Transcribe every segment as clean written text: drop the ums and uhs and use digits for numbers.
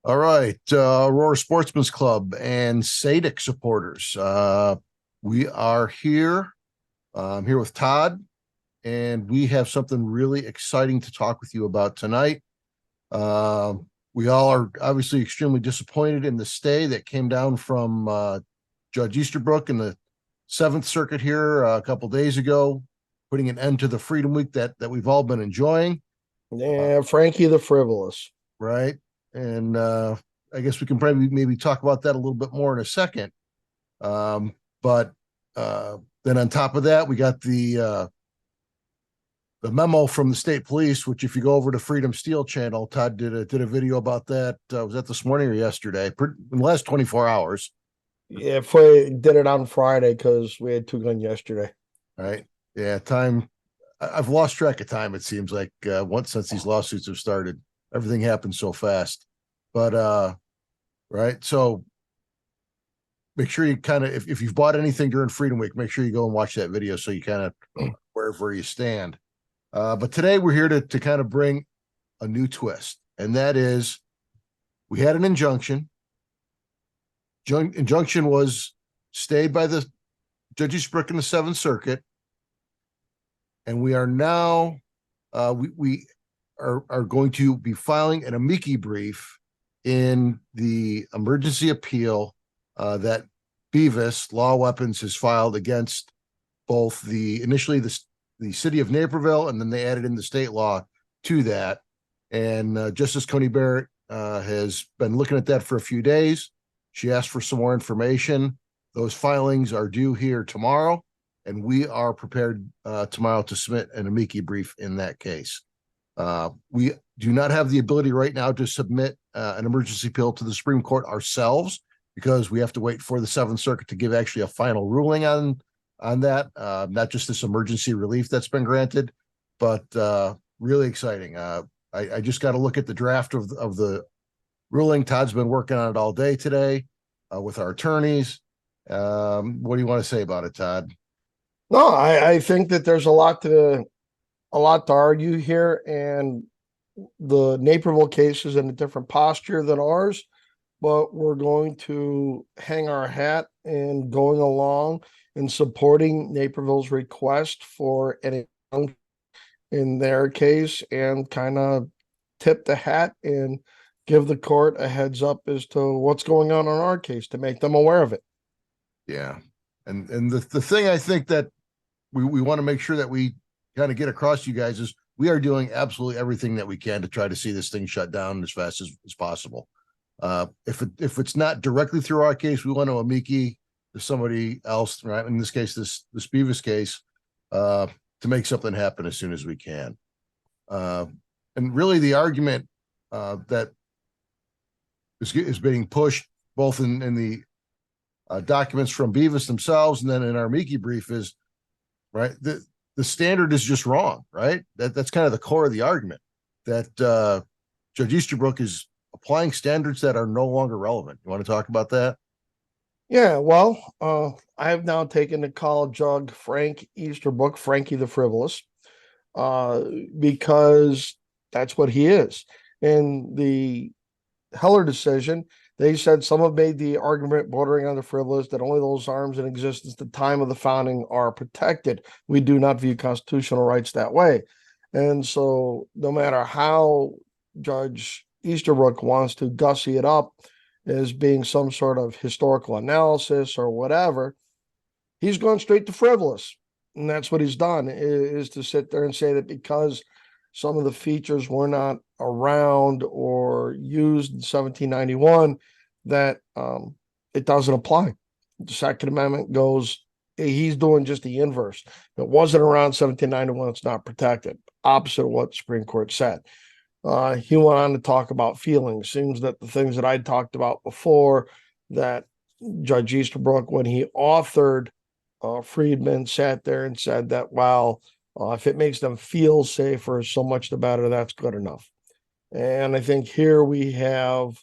All right, Aurora Sportsman's Club and SADC supporters. We are here. I'm here with Todd, and we have something really exciting to talk with you about tonight. We all are obviously extremely disappointed in the stay that came down from Judge Easterbrook in the Seventh Circuit here a couple days ago, putting an end to the Freedom Week that we've all been enjoying. Yeah, Frankie the Frivolous. Right? And I guess we can probably maybe talk about that a little bit more in a second. But then on top of that, we got the memo from the state police, which if you go over to Freedom Steel channel, Todd did a video about that. Was that this morning or yesterday? In the last 24 hours. Yeah, did it on Friday because we had two gun yesterday. Right? Yeah, time. I've lost track of time. It seems like once since these lawsuits have started, everything happens so fast. But right. So make sure you kind of, if you've bought anything during Freedom Week, make sure you go and watch that video so you kind of where you stand. But today we're here to kind of bring a new twist, and that is we had an injunction. Injunction was stayed by the Judge Easterbrook in the Seventh Circuit, and we are now we are going to be filing an amici brief in the emergency appeal that Beavis Law Weapons has filed against both initially the city of Naperville, and then they added in the state law to that. And Justice Coney Barrett has been looking at that for a few days. She asked for some more information. Those filings are due here tomorrow, and we are prepared tomorrow to submit an amici brief in that case. We do not have the ability right now to submit an emergency appeal to the Supreme Court ourselves because we have to wait for the Seventh Circuit to give actually a final ruling on that, not just this emergency relief that's been granted, but really exciting. I just got to look at the draft of the ruling. Todd's been working on it all day today with our attorneys. What do you want to say about it, Todd? No, I think that there's a lot to argue here, and the Naperville case is in a different posture than ours, but we're going to hang our hat and going along and supporting Naperville's request for an injunction in their case and kind of tip the hat and give the court a heads up as to what's going on in our case to make them aware of it. Yeah. And the thing I think that we want to make sure that we kind of get across to you guys is we are doing absolutely everything that we can to try to see this thing shut down as fast as possible. If it's not directly through our case, we want to amici to somebody else, right? In this case, this Beavis case, to make something happen as soon as we can. And really, the argument that is being pushed both in the documents from Beavis themselves and then in our amici brief is right. The standard is just wrong, right? That's kind of the core of the argument that Judge Easterbrook is applying standards that are no longer relevant. You want to talk about that? Yeah, well, I have now taken to call Judge Frank Easterbrook Frankie the Frivolous, because that's what he is. In the Heller decision, they said some have made the argument bordering on the frivolous that only those arms in existence at the time of the founding are protected. We do not view constitutional rights that way. And so no matter how Judge Easterbrook wants to gussy it up as being some sort of historical analysis or whatever, he's gone straight to frivolous. And that's what he's done, is to sit there and say that because some of the features were not around or used in 1791, that it doesn't apply. The Second Amendment goes, he's doing just the inverse. If it wasn't around 1791, it's not protected. Opposite of what the Supreme Court said. He went on to talk about feelings. Seems that the things that I talked about before, that Judge Easterbrook, when he authored Friedman, sat there and said that, well, if it makes them feel safer, so much the better, that's good enough. And I think here we have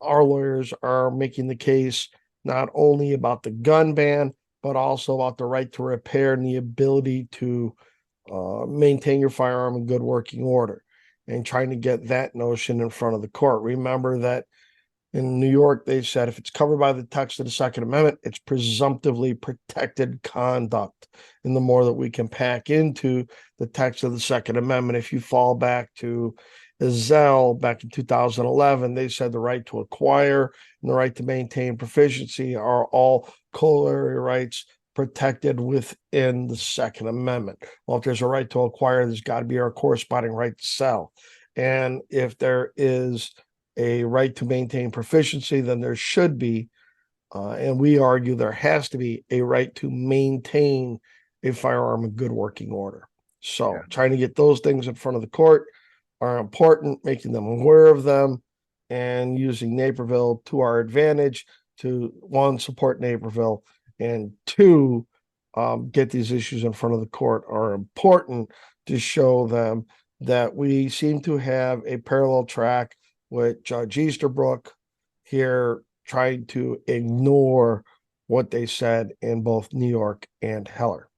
our lawyers are making the case not only about the gun ban, but also about the right to repair and the ability to maintain your firearm in good working order. and trying to get that notion in front of the court. Remember that in New York, they said if it's covered by the text of the Second Amendment, it's presumptively protected conduct. And the more that we can pack into the text of the Second Amendment, if you fall back to Ezell back in 2011, they said the right to acquire and the right to maintain proficiency are all corollary rights protected within the Second Amendment. Well, if there's a right to acquire, there's got to be a corresponding right to sell. And if there is a right to maintain proficiency, then there should be, and we argue there has to be, a right to maintain a firearm in good working order. So trying to get those things in front of the court are important, making them aware of them, and using Naperville to our advantage to, one, support Naperville, and two, get these issues in front of the court are important to show them that we seem to have a parallel track with Judge Easterbrook here trying to ignore what they said in both New York and Heller.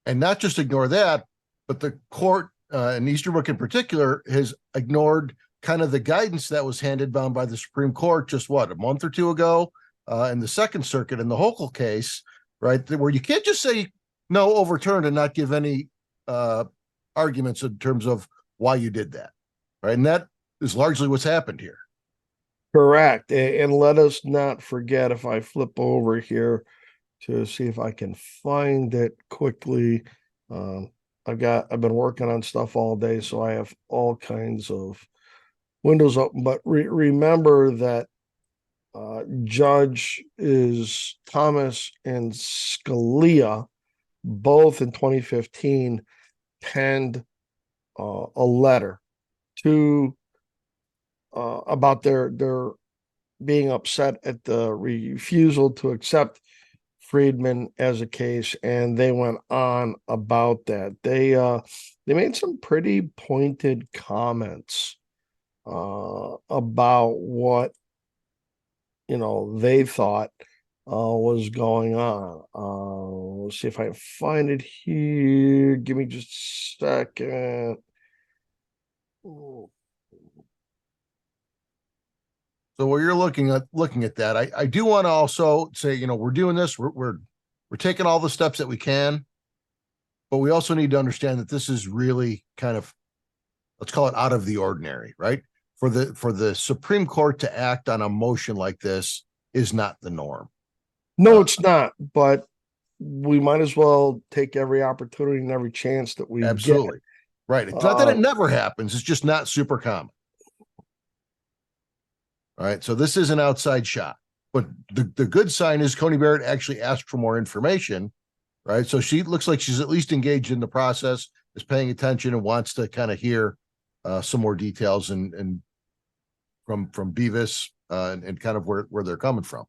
And not just ignore that, but the court, and Easterbrook in particular, has ignored kind of the guidance that was handed down by the Supreme Court just a month or two ago in the Second Circuit in the Hochul case, right? Where you can't just say no, overturned, and not give any arguments in terms of why you did that, right? And that is largely what's happened here. Correct. And let us not forget, if I flip over here to see if I can find it quickly. I've been working on stuff all day, so I have all kinds of windows open, but remember that Judges Thomas and Scalia, both in 2015, penned a letter to about their being upset at the refusal to accept Friedman as a case, and they went on about that. They made some pretty pointed comments about what they thought was going on. Let's see if I can find it here. Give me just a second. So while you're looking at that, I do want to also say, we're doing this, we're taking all the steps that we can, but we also need to understand that this is really kind of, let's call it out of the ordinary, right? For the Supreme Court to act on a motion like this is not the norm. No, it's not, but we might as well take every opportunity and every chance that we absolutely get. Right. It's not that it never happens, it's just not super common. All right, so this is an outside shot, but the good sign is Coney Barrett actually asked for more information, right? So she looks like she's at least engaged in the process, is paying attention, and wants to kind of hear some more details and from Beavis and kind of where they're coming from.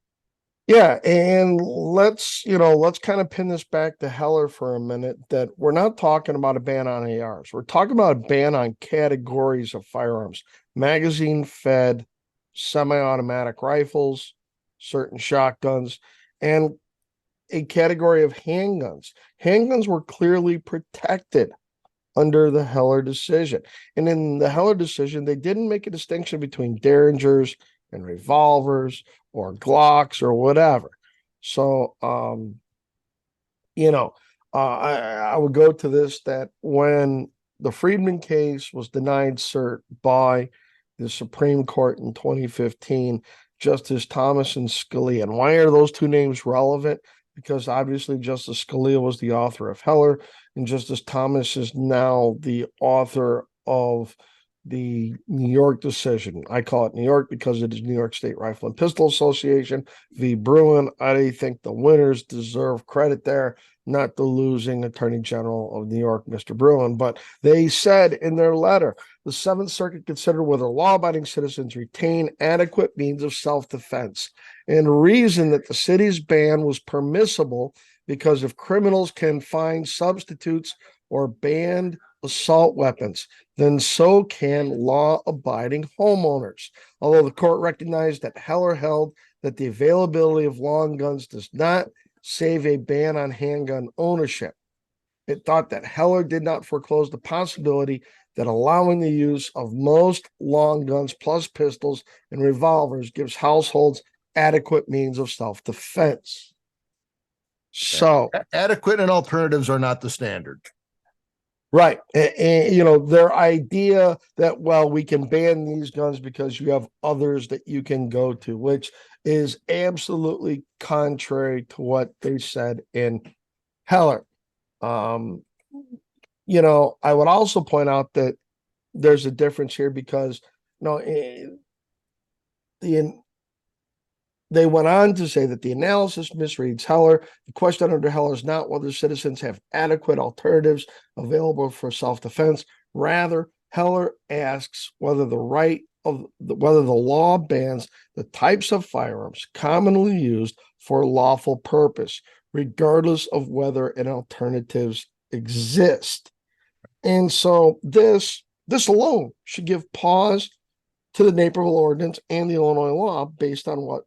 Yeah, and let's kind of pin this back to Heller for a minute, that we're not talking about a ban on ARs. We're talking about a ban on categories of firearms: magazine fed, semi-automatic rifles, certain shotguns, and a category of handguns. Handguns were clearly protected under the Heller decision. And in the Heller decision, they didn't make a distinction between Derringers and revolvers or Glocks or whatever. So, I would go to this, that when the Friedman case was denied cert by the Supreme Court in 2015, Justice Thomas and Scalia. And why are those two names relevant? Because obviously Justice Scalia was the author of Heller, and Justice Thomas is now the author of the New York decision. I call it New York because it is New York State Rifle and Pistol Association v. Bruin. I think the winners deserve credit there, not the losing Attorney General of New York, Mr. Bruin. But they said in their letter, the Seventh Circuit considered whether law-abiding citizens retain adequate means of self-defense, and reasoned that the city's ban was permissible because if criminals can find substitutes or banned assault weapons, then so can law-abiding homeowners. Although the court recognized that Heller held that the availability of long guns does not save a ban on handgun ownership, it thought that Heller did not foreclose the possibility that allowing the use of most long guns plus pistols and revolvers gives households adequate means of self-defense. So, Adequate and alternatives are not the standard. right. And, their idea that, well, we can ban these guns because you have others that you can go to, which is absolutely contrary to what they said in Heller. I would also point out that there's a difference here because, they went on to say that the analysis misreads Heller. The question under Heller is not whether citizens have adequate alternatives available for self-defense. Rather, Heller asks whether whether the law bans the types of firearms commonly used for lawful purpose, regardless of whether an alternatives exist. And so this alone should give pause to the Naperville ordinance and the Illinois law based on what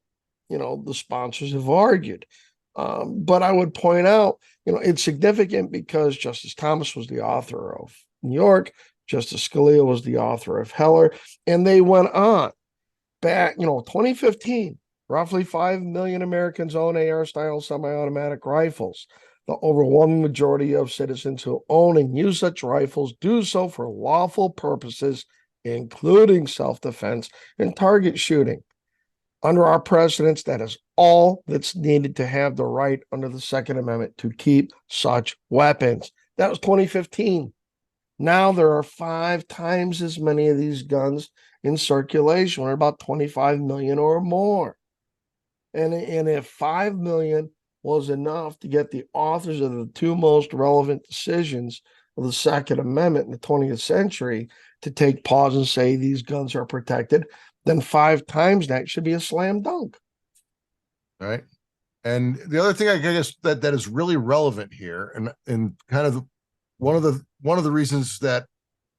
the sponsors have argued. But I would point out, it's significant because Justice Thomas was the author of New York, Justice Scalia was the author of Heller, and they went on back, 2015, roughly 5 million Americans own AR-style semi-automatic rifles. The overwhelming majority of citizens who own and use such rifles do so for lawful purposes, including self-defense and target shooting. Under our precedents, that is all that's needed to have the right under the Second Amendment to keep such weapons. That was 2015. Now there are 5 times as many of these guns in circulation. We're about 25 million or more. And if 5 million was enough to get the authors of the 2 most relevant decisions of the Second Amendment in the 20th century to take pause and say these guns are protected, then 5 times that should be a slam dunk. All right. And the other thing I guess that is really relevant here, and kind of one of the reasons that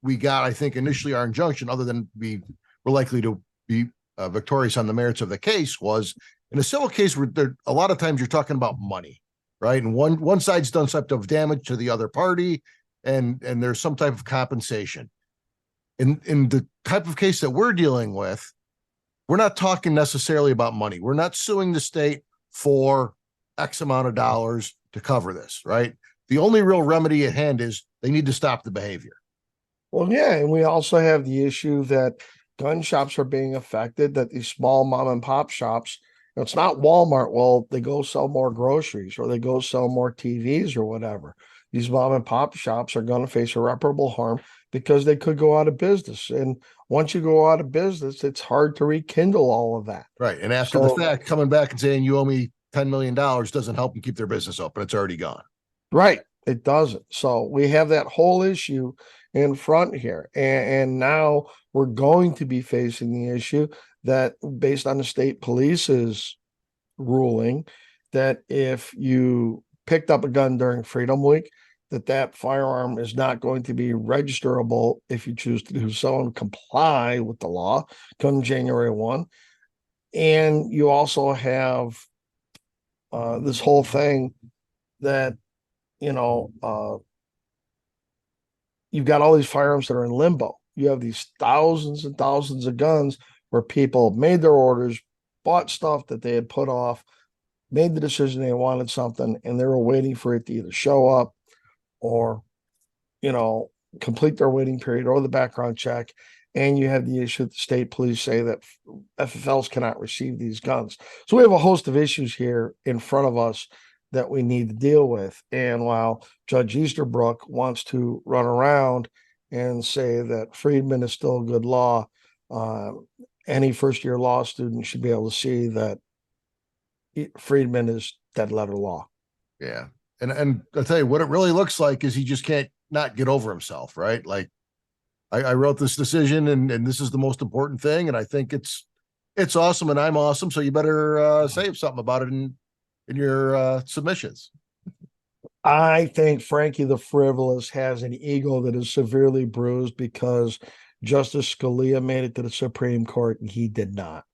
we got, I think, initially our injunction, other than we were likely to be victorious on the merits of the case, was in a civil case where a lot of times you're talking about money, right? And one side's done some type of damage to the other party, and there's some type of compensation. In the type of case that we're dealing with, we're not talking necessarily about money. We're not suing the state for X amount of dollars to cover this, right? The only real remedy at hand is they need to stop the behavior. Well, yeah, and we also have the issue that gun shops are being affected, that these small mom and pop shops, it's not Walmart. Well, they go sell more groceries or they go sell more TVs or whatever. These mom and pop shops are going to face irreparable harm because they could go out of business. And once you go out of business, it's hard to rekindle all of that. Right. And after the fact, coming back and saying you owe me $10 million doesn't help them keep their business open. It's already gone. Right. It doesn't. So we have that whole issue in front here. And now we're going to be facing the issue that, based on the state police's ruling, that if you picked up a gun during Freedom Week, that firearm is not going to be registerable if you choose to do so and comply with the law come January 1. And you also have this whole thing that, you've got all these firearms that are in limbo. You have these thousands and thousands of guns where people made their orders, bought stuff that they had put off, made the decision they wanted something, and they were waiting for it to either show up or, complete their waiting period or the background check. And you have the issue that the state police say that FFLs cannot receive these guns. So we have a host of issues here in front of us that we need to deal with. And while Judge Easterbrook wants to run around and say that Friedman is still a good law, any first-year law student should be able to see that Friedman is dead letter law. Yeah. And I'll tell you what it really looks like is he just can't not get over himself, right? Like I wrote this decision and this is the most important thing. And I think it's awesome and I'm awesome. So you better say something about it in your submissions. I think Frankie the Frivolous has an ego that is severely bruised because Justice Scalia made it to the Supreme Court and he did not.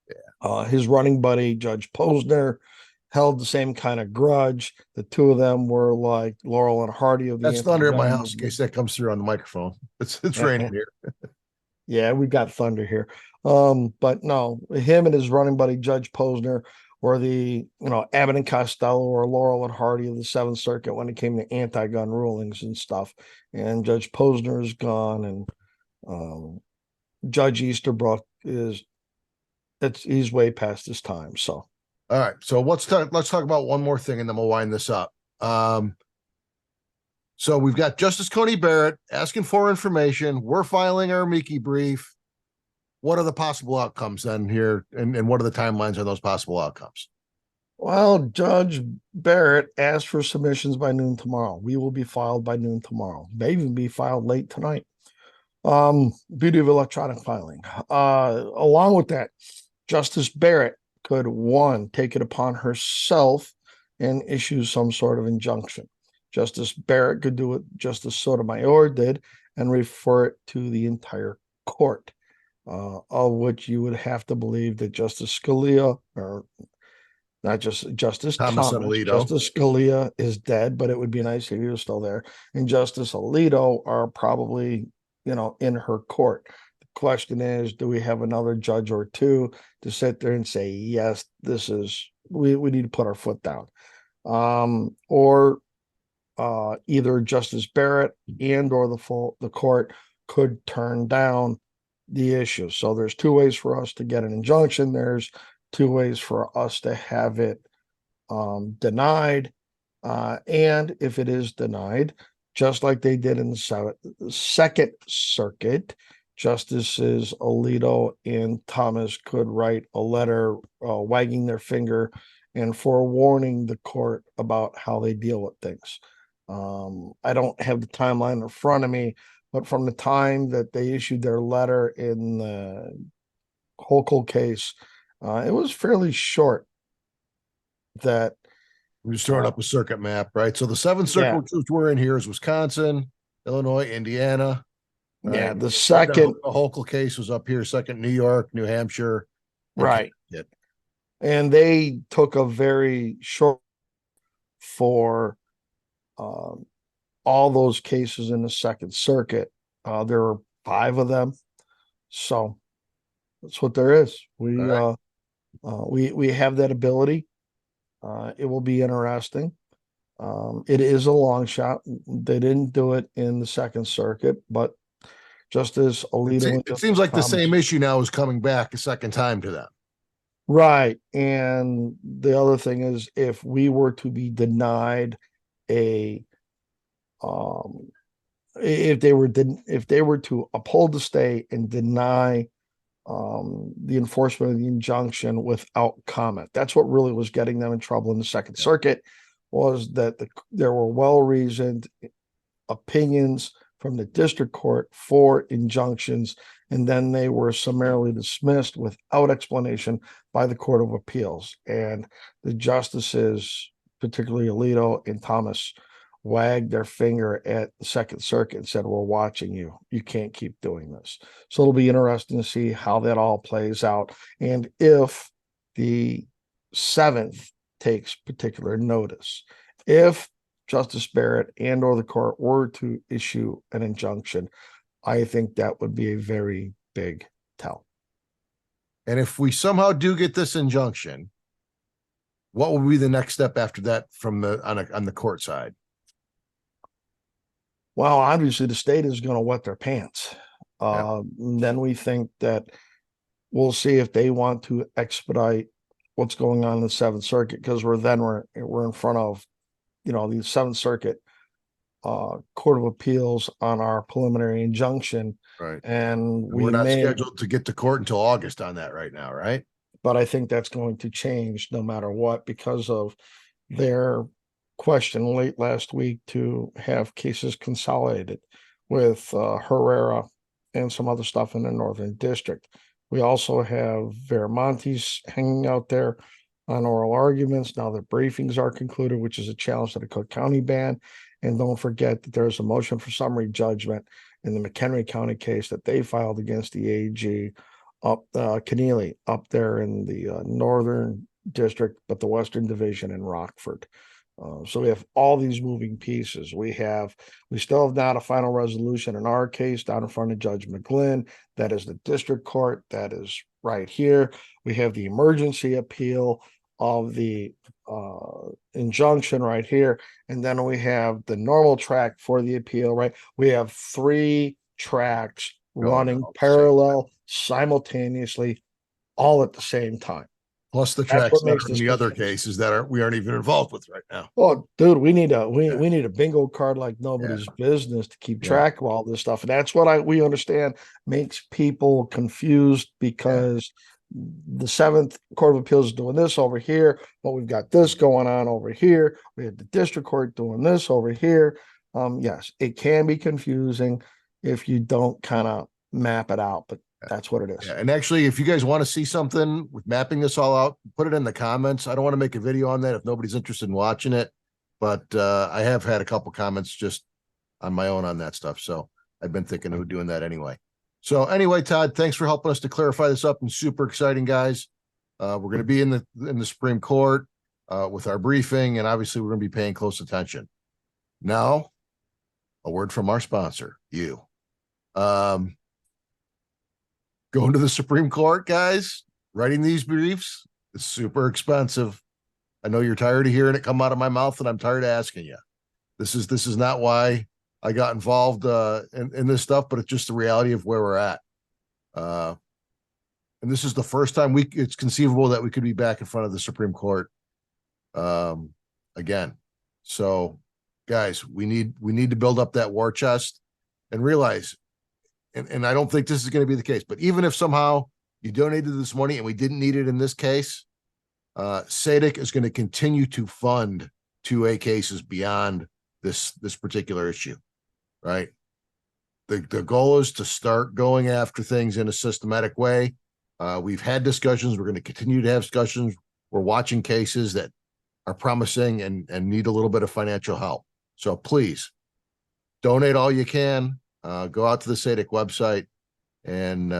Yeah. His running buddy, Judge Posner, held the same kind of grudge. The two of them were like Laurel and Hardy of the That's thunder at my anti-gun house in case that comes through on the microphone. It's movement. raining here. Yeah, we got thunder here. But no, him and his running buddy Judge Posner were the Abbott and Costello or Laurel and Hardy of the Seventh Circuit when it came to anti-gun rulings and stuff. And Judge Posner is gone, and Judge Easterbrook he's way past his time. So All right, so let's talk about one more thing, and then we'll wind this up. So we've got Justice Coney Barrett asking for information. We're filing our amici brief. What are the possible outcomes then here, and what are the timelines on those possible outcomes? well, Judge Barrett asked for submissions by noon tomorrow. We will be filed by noon tomorrow. May even be filed late tonight. Beauty of electronic filing. Along with that, Justice Barrett could, one, take it upon herself and issue some sort of injunction. Justice Barrett could do what Justice Sotomayor did and refer it to the entire court, of which you would have to believe that Justice Scalia, or not just Justice Thomas Thomas, Alito. Justice Scalia is dead, but it would be nice if he was still there, and Justice Alito are probably, in her court. The question is, do we have another judge or two to sit there and say, yes, we need to put our foot down? Or either Justice Barrett and or the court could turn down the issue. So there's two ways for us to get an injunction. There's two ways for us to have it denied. And if it is denied, just like they did in the Second Circuit, Justices Alito and Thomas could write a letter wagging their finger and forewarning the court about how they deal with things. I don't have the timeline in front of me, but from the time that they issued their letter in the Hochul case, it was fairly short. That We're just throwing up a circuit map, right? So the Seventh Circuit, which we're in here, is Wisconsin, Illinois, Indiana. Yeah, right? the second the Hochul case was up here. Second, New York, New Hampshire, right, and they took a very short for all those cases in the Second Circuit. There were 5 of them, so that's what there is. We have that ability. It will be interesting. It is a long shot. They didn't do it in the Second Circuit, but just as Alito, it seems like the same issue now is coming back a second time to them. Right. And the other thing is, if we were to be denied if they were to uphold the stay and deny the enforcement of the injunction without comment, that's what really was getting them in trouble in the Second Circuit, was that there were well-reasoned opinions from the district court for injunctions, and then they were summarily dismissed without explanation by the Court of Appeals. And the justices, particularly Alito and Thomas, wagged their finger at the Second Circuit and said, we're watching you. You can't keep doing this. So it'll be interesting to see how that all plays out. And if the Seventh takes particular notice, if Justice Barrett and or the court were to issue an injunction, I think that would be a very big tell. And if we somehow do get this injunction, what will be the next step after that from on the court side? Well, obviously the state is going to wet their pants. Then we think that we'll see if they want to expedite what's going on in the Seventh Circuit, because we're in front of the Seventh Circuit Court of Appeals on our preliminary injunction, right? And we're not scheduled to get to court until August on that right now, right? But I think that's going to change no matter what, because of their question late last week to have cases consolidated with Herrera and some other stuff in the Northern District. We also have Veramontes hanging out there on oral arguments. Now the briefings are concluded, which is a challenge to the Cook County ban. And don't forget that there's a motion for summary judgment in the McHenry County case that they filed against the AG up Keneally, up there in the Northern District, but the Western Division in Rockford. So we have all these moving pieces. We still have not a final resolution in our case down in front of Judge McGlynn. That is the district court. That is right here. We have the emergency appeal of the injunction right here. And then we have the normal track for the appeal, right? We have 3 tracks running parallel simultaneously, all at the same time. Plus the That's tracks what that makes are in this the other confusing. cases that we aren't even involved with right now. Oh, dude, we need Yeah. a bingo card like nobody's business to keep Yeah. track of all this stuff. And that's what we understand makes people confused, because the 7th Court of Appeals is doing this over here, but we've got this going on over here. We have the district court doing this over here. Yes, it can be confusing if you don't kind of map it out, but that's what it is. Yeah, and actually, if you guys want to see something with mapping this all out, put it in the comments. I don't want to make a video on that if nobody's interested in watching it, but I have had a couple comments just on my own on that stuff. So I've been thinking of doing that anyway. So anyway, Todd, thanks for helping us to clarify this up, and super exciting, guys. We're going to be in the Supreme Court with our briefing, and obviously we're going to be paying close attention. Now, a word from our sponsor, you. Going to the Supreme Court, guys, writing these briefs, it's super expensive. I know you're tired of hearing it come out of my mouth, and I'm tired of asking you. This is not why I got involved in this stuff, but it's just the reality of where we're at. And this is the first time it's conceivable that we could be back in front of the Supreme Court again. So, guys, we need to build up that war chest and realize. And I don't think this is going to be the case, but even if somehow you donated this money and we didn't need it in this case, SADC is going to continue to fund 2A cases beyond this particular issue, right? The goal is to start going after things in a systematic way. We've had discussions. We're going to continue to have discussions. We're watching cases that are promising and need a little bit of financial help. So please donate all you can. Go out to the SADC website and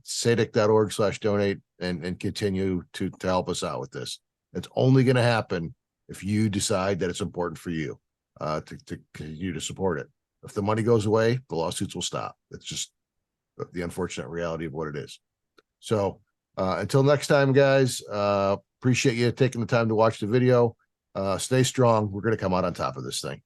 SADC.org/donate and continue to help us out with this. It's only going to happen if you decide that it's important for you to continue to support it. If the money goes away, the lawsuits will stop. It's just the unfortunate reality of what it is. So until next time, guys, appreciate you taking the time to watch the video. Stay strong. We're going to come out on top of this thing.